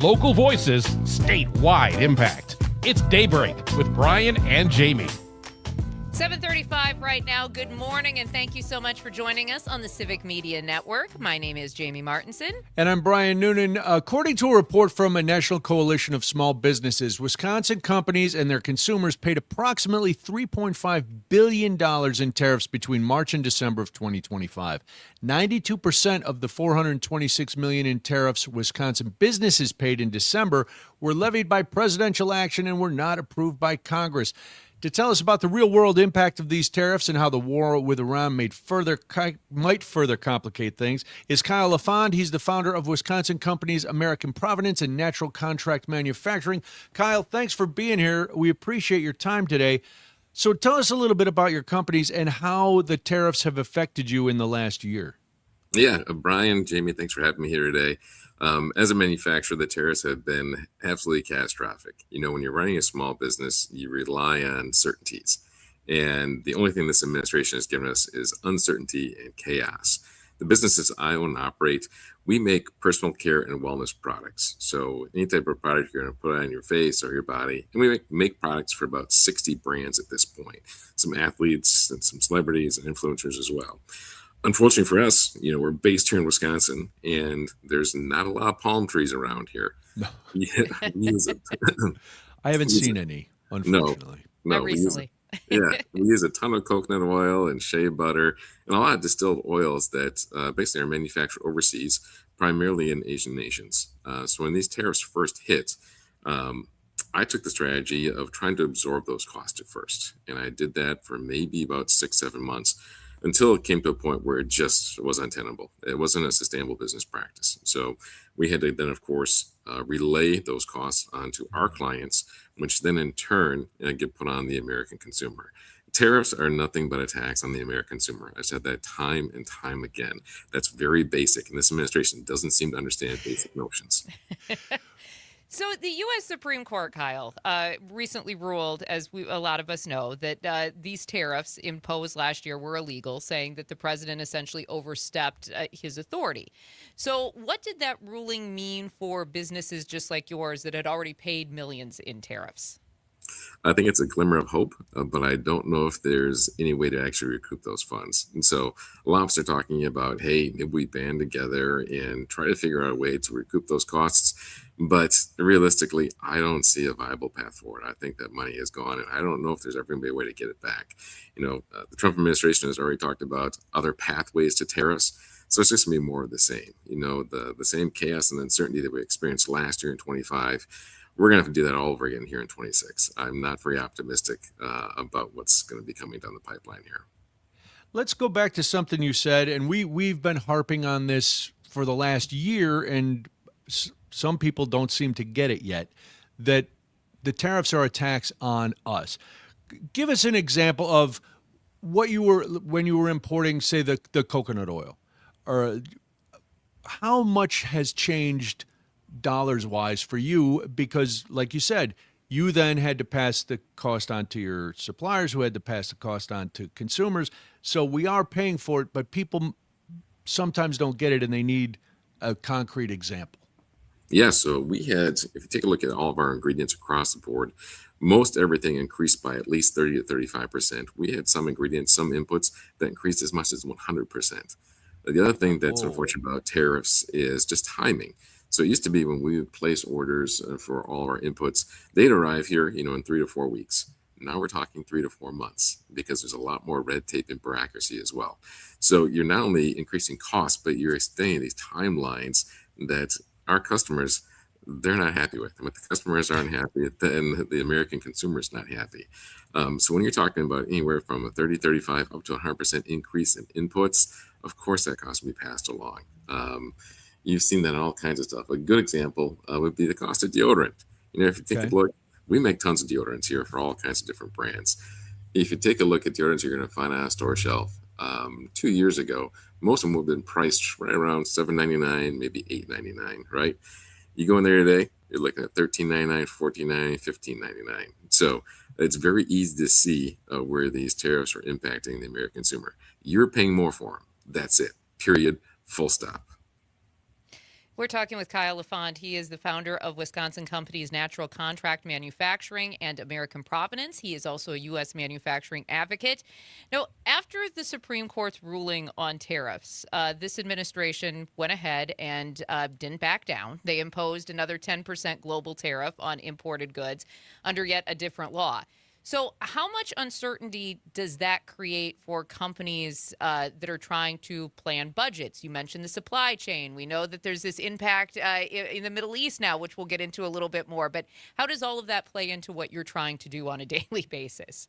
Local voices, statewide impact. It's Daybreak with Brian and Jamie. 7:35 right now. Good morning, and thank you so much for joining us on the Civic Media Network. My name is Jamie Martinson. And I'm Brian Noonan. According to a report from a national coalition of small businesses, Wisconsin companies and their consumers paid approximately $3.5 billion in tariffs between March and December of 2025. 92% of the $426 million in tariffs Wisconsin businesses paid in December were levied by presidential action and were not approved by Congress. To tell us about the real-world impact of these tariffs and how the war with Iran might further complicate things is Kyle LaFond. He's the founder of Wisconsin companies American Providence and Natural Contract Manufacturing. Kyle, thanks for being here. We appreciate your time today. So tell us a little bit about your companies and how the tariffs have affected you in the last year. Yeah, Brian, Jamie, thanks for having me here today. As a manufacturer, the tariffs have been absolutely catastrophic. You know, when you're running a small business, you rely on certainties. And the only thing this administration has given us is uncertainty and chaos. The businesses I own and operate, we make personal care and wellness products. So any type of product you're going to put on your face or your body. And we make products for about 60 brands at this point. Some athletes and some celebrities and influencers as well. Unfortunately for us, you know, we're based here in Wisconsin, and there's not a lot of palm trees around here. No. Yeah, we use it. I haven't seen any, unfortunately. Not recently. We use a ton of coconut oil and shea butter and a lot of distilled oils that basically are manufactured overseas, primarily in Asian nations. So when these tariffs first hit, I took the strategy of trying to absorb those costs at first. And I did that for maybe about 6-7 months, until it came to a point where it just was untenable. It wasn't a sustainable business practice. So we had to then, of course, relay those costs onto our clients, which then in turn get put on the American consumer. Tariffs are nothing but a tax on the American consumer. I've said that time and time again. That's very basic, and this administration doesn't seem to understand basic notions. So the U.S. Supreme Court, Kyle, recently ruled, as a lot of us know, that these tariffs imposed last year were illegal, saying that the president essentially overstepped his authority. So what did that ruling mean for businesses just like yours that had already paid millions in tariffs? I think it's a glimmer of hope, but I don't know if there's any way to actually recoup those funds. And so a lot of us are talking about, hey, maybe we band together and try to figure out a way to recoup those costs. But realistically, I don't see a viable path forward. I think that money is gone, and I don't know if there's ever going to be a way to get it back. You know, the Trump administration has already talked about other pathways to tariffs. So it's just going to be more of the same. You know, the same chaos and uncertainty that we experienced last year in 25. We're going to have to do that all over again here in 26. I'm not very optimistic about what's going to be coming down the pipeline here. Let's go back to something you said, and we've been harping on this for the last year, and some people don't seem to get it yet, that the tariffs are a tax on us. Give us an example of what you were, when you were importing, say, the coconut oil, or how much has changed dollars-wise for you? Because, like you said, you then had to pass the cost on to your suppliers, who had to pass the cost on to consumers. So we are paying for it, but people sometimes don't get it, and they need a concrete example. Yeah, so we had, if you take a look at all of our ingredients across the board, most everything increased by at least 30 to 35%. We had some ingredients, some inputs that increased as much as 100%. The other thing that's unfortunate about tariffs is just timing. So it used to be when we would place orders for all of our inputs, they'd arrive here, you know, in 3 to 4 weeks. Now we're talking 3 to 4 months because there's a lot more red tape and bureaucracy as well. So you're not only increasing costs, but you're extending these timelines that our customers, they're not happy with. And if the customers aren't happy, then the American consumer is not happy. So when you're talking about anywhere from a 30, 35 up to 100% increase in inputs, of course that cost will be passed along. You've seen that in all kinds of stuff. A good example would be the cost of deodorant. You know, if you take a look, we make tons of deodorants here for all kinds of different brands. If you take a look at deodorants you're going to find on a store shelf, 2 years ago, most of them would have been priced right around $7.99, maybe $8.99, right? You go in there today, you're looking at $13.99, $14.99, $15.99. So it's very easy to see where these tariffs are impacting the American consumer. You're paying more for them. That's it. Period. Full stop. We're talking with Kyle LaFond. He is the founder of Wisconsin companies Natural Contract Manufacturing and American Providence. He is also a U.S. manufacturing advocate. Now, after the Supreme Court's ruling on tariffs, this administration went ahead and didn't back down. They imposed another 10% global tariff on imported goods under yet a different law. So how much uncertainty does that create for companies that are trying to plan budgets? You mentioned the supply chain. We know that there's this impact in the Middle East now, which we'll get into a little bit more. But how does all of that play into what you're trying to do on a daily basis?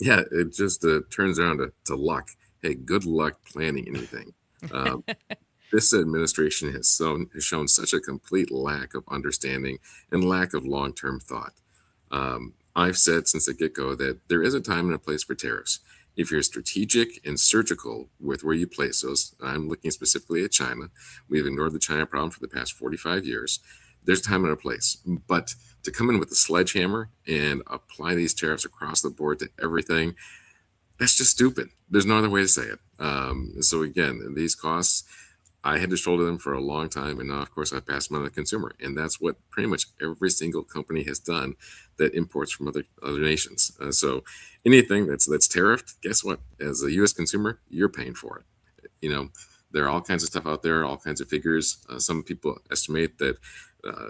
Yeah, it just turns around to luck. Hey, good luck planning anything. Um, this administration has shown such a complete lack of understanding and lack of long-term thought. I've said since the get-go that there is a time and a place for tariffs. If you're strategic and surgical with where you place those, I'm looking specifically at China. We've ignored the China problem for the past 45 years. There's time and a place. But to come in with a sledgehammer and apply these tariffs across the board to everything, that's just stupid. There's no other way to say it. So again, these costs, I had to shoulder them for a long time, and now, of course, I pass them on to the consumer, and that's what pretty much every single company has done that imports from other nations. So anything that's tariffed, guess what? As a U.S. consumer, you're paying for it. There are all kinds of stuff out there, all kinds of figures. Some people estimate that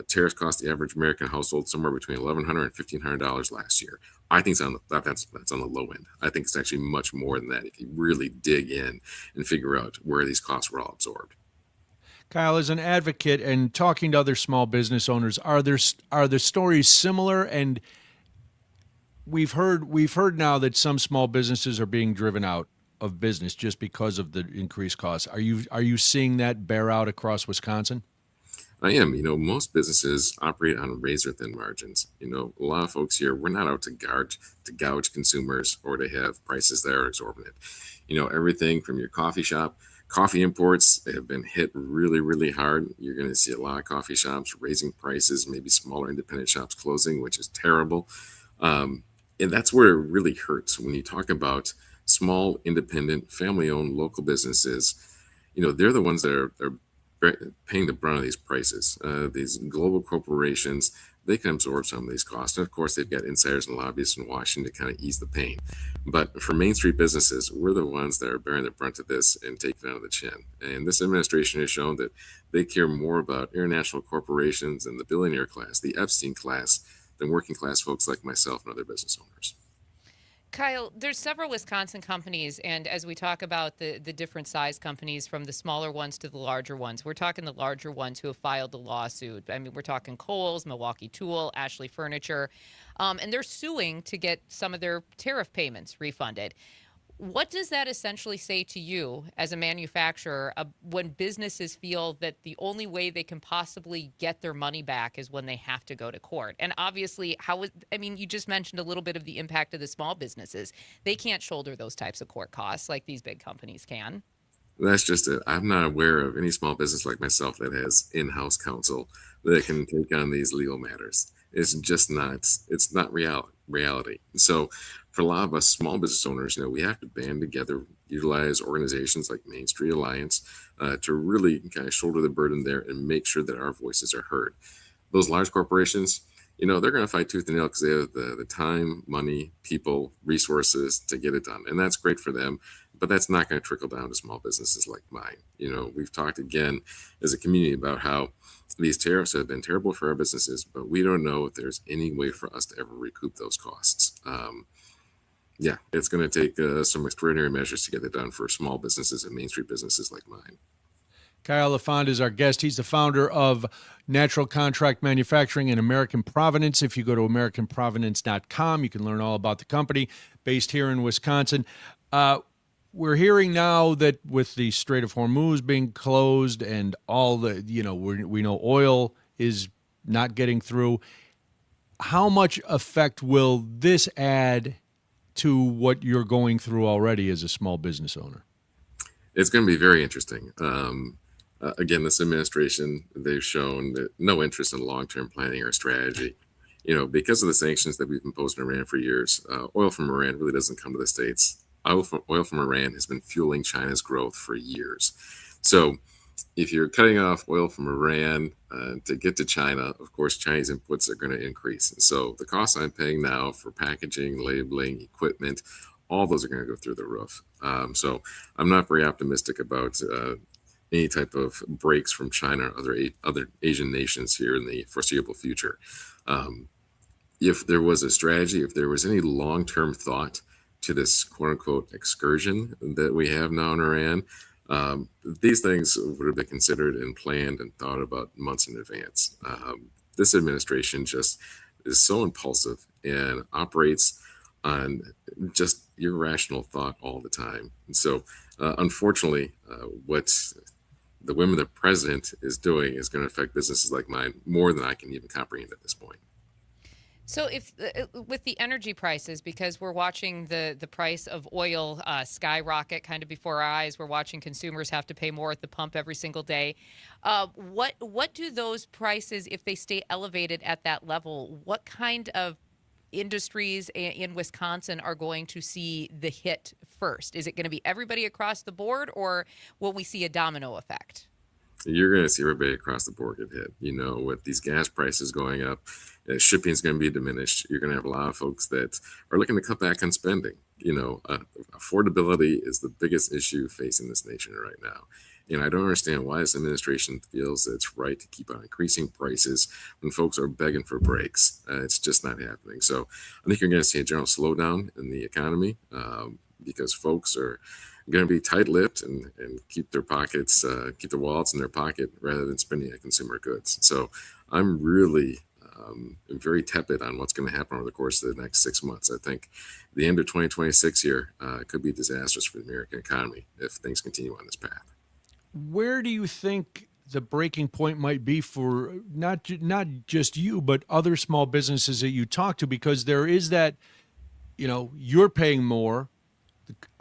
tariffs cost the average American household somewhere between $1,100 and $1,500 last year. I think that's on the low end. I think it's actually much more than that if you really dig in and figure out where these costs were all absorbed. Kyle, as an advocate and talking to other small business owners, are the stories similar? And we've heard now that some small businesses are being driven out of business just because of the increased costs. Are you seeing that bear out across Wisconsin? I am. Most businesses operate on razor thin margins. A lot of folks here, we're not out to gouge consumers or to have prices that are exorbitant. Everything from your coffee shop. Coffee imports have been hit really, really hard. You're going to see a lot of coffee shops raising prices, maybe smaller independent shops closing, which is terrible. And that's where it really hurts when you talk about small, independent, family-owned local businesses. They're the ones that are paying the brunt of these prices. These global corporations, they can absorb some of these costs. And of course, they've got insiders and lobbyists in Washington to kind of ease the pain. But for Main Street businesses, we're the ones that are bearing the brunt of this and taking it on the chin. And this administration has shown that they care more about international corporations and the billionaire class, the Epstein class, than working class folks like myself and other business owners. Kyle, there's several Wisconsin companies, and as we talk about the different size companies, from the smaller ones to the larger ones, we're talking the larger ones who have filed the lawsuit. I mean, we're talking Kohl's, Milwaukee Tool, Ashley Furniture, and they're suing to get some of their tariff payments refunded. What does that essentially say to you as a manufacturer when businesses feel that the only way they can possibly get their money back is when they have to go to court? And obviously, you just mentioned a little bit of the impact of the small businesses. They can't shoulder those types of court costs like these big companies can. That's just it. I'm not aware of any small business like myself that has in-house counsel that can take on these legal matters. It's not reality. So for a lot of us small business owners, we have to band together, utilize organizations like Main Street Alliance to really kind of shoulder the burden there and make sure that our voices are heard. Those large corporations, they're going to fight tooth and nail because they have the time, money, people, resources to get it done. And that's great for them, but that's not going to trickle down to small businesses like mine. We've talked again as a community about how these tariffs have been terrible for our businesses, but we don't know if there's any way for us to ever recoup those costs. It's going to take some extraordinary measures to get it done for small businesses and Main Street businesses like mine. Kyle LaFond is our guest. He's the founder of Natural Contract Manufacturing and American Providence. If you go to AmericanProvidence.com, you can learn all about the company based here in Wisconsin. We're hearing now that with the Strait of Hormuz being closed and all the, we know oil is not getting through. How much effect will this add to what you're going through already as a small business owner? It's going to be very interesting. Again, this administration, they've shown that no interest in long-term planning or strategy. Because of the sanctions that we've imposed on Iran for years, oil from Iran really doesn't come to the States. Oil from Iran has been fueling China's growth for years. So if you're cutting off oil from Iran to get to China, of course, Chinese inputs are going to increase. And so the costs I'm paying now for packaging, labeling, equipment, all those are going to go through the roof. So I'm not very optimistic about any type of breaks from China or other Asian nations here in the foreseeable future. If there was a strategy, if there was any long-term thought to this quote-unquote excursion that we have now in Iran, these things would have been considered and planned and thought about months in advance. This administration just is so impulsive and operates on just irrational thought all the time. And so, unfortunately, what the whim of the president is doing is going to affect businesses like mine more than I can even comprehend at this point. So, if with the energy prices, because we're watching the price of oil skyrocket kind of before our eyes, we're watching consumers have to pay more at the pump every single day. What do those prices, if they stay elevated at that level, what kind of industries in Wisconsin are going to see the hit first? Is it going to be everybody across the board, or will we see a domino effect? You're going to see everybody across the board get hit. With these gas prices going up, shipping is going to be diminished. You're going to have a lot of folks that are looking to cut back on spending. Affordability is the biggest issue facing this nation right now. And I don't understand why this administration feels that it's right to keep on increasing prices when folks are begging for breaks. It's just not happening. So I think you're going to see a general slowdown in the economy because folks are going to be tight-lipped and keep their pockets, keep their wallets in their pocket rather than spending on consumer goods. So I'm really very tepid on what's going to happen over the course of the next 6 months. I think the end of 2026 here could be disastrous for the American economy if things continue on this path. Where do you think the breaking point might be for not just you, but other small businesses that you talk to? Because there is that, you're paying more,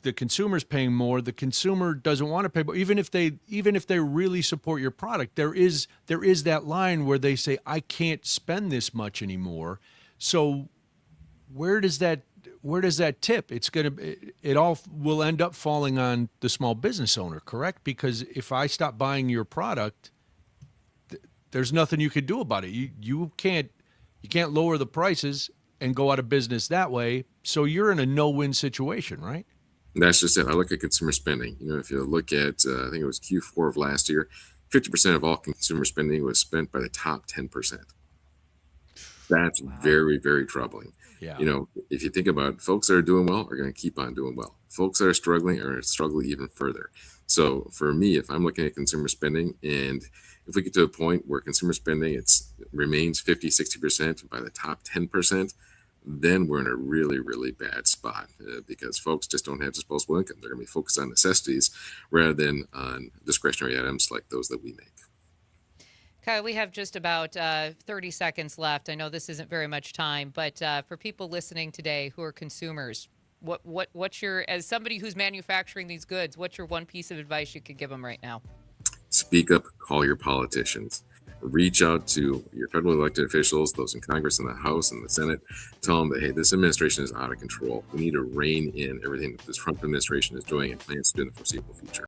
the consumer's paying more. The consumer doesn't want to pay, but even if they really support your product, there is that line where they say, I can't spend this much anymore. So where does that tip? It all will end up falling on the small business owner, correct? Because if I stop buying your product, there's nothing you can do about it. You can't lower the prices and go out of business that way. So you're in a no-win situation, right? That's just it. I look at consumer spending. If you look at, I think it was Q4 of last year, 50% of all consumer spending was spent by the top 10%. That's very, very troubling. Yeah. If you think about it, folks that are doing well are going to keep on doing well. Folks that are struggling are going to struggle even further. So for me, if I'm looking at consumer spending, and if we get to a point where consumer spending remains 50, 60% by the top 10%, then we're in a really, really bad spot because folks just don't have disposable income. They're going to be focused on necessities rather than on discretionary items like those that we make. Kyle, we have just about 30 seconds left. I know this isn't very much time, but for people listening today who are consumers, what's your, as somebody who's manufacturing these goods, what's your one piece of advice you could give them right now? Speak up, call your politicians. Reach out to your federally elected officials, those in Congress and the House and the Senate. Tell them that, hey, this administration is out of control. We need to rein in everything that this Trump administration is doing and plans to do in the foreseeable future.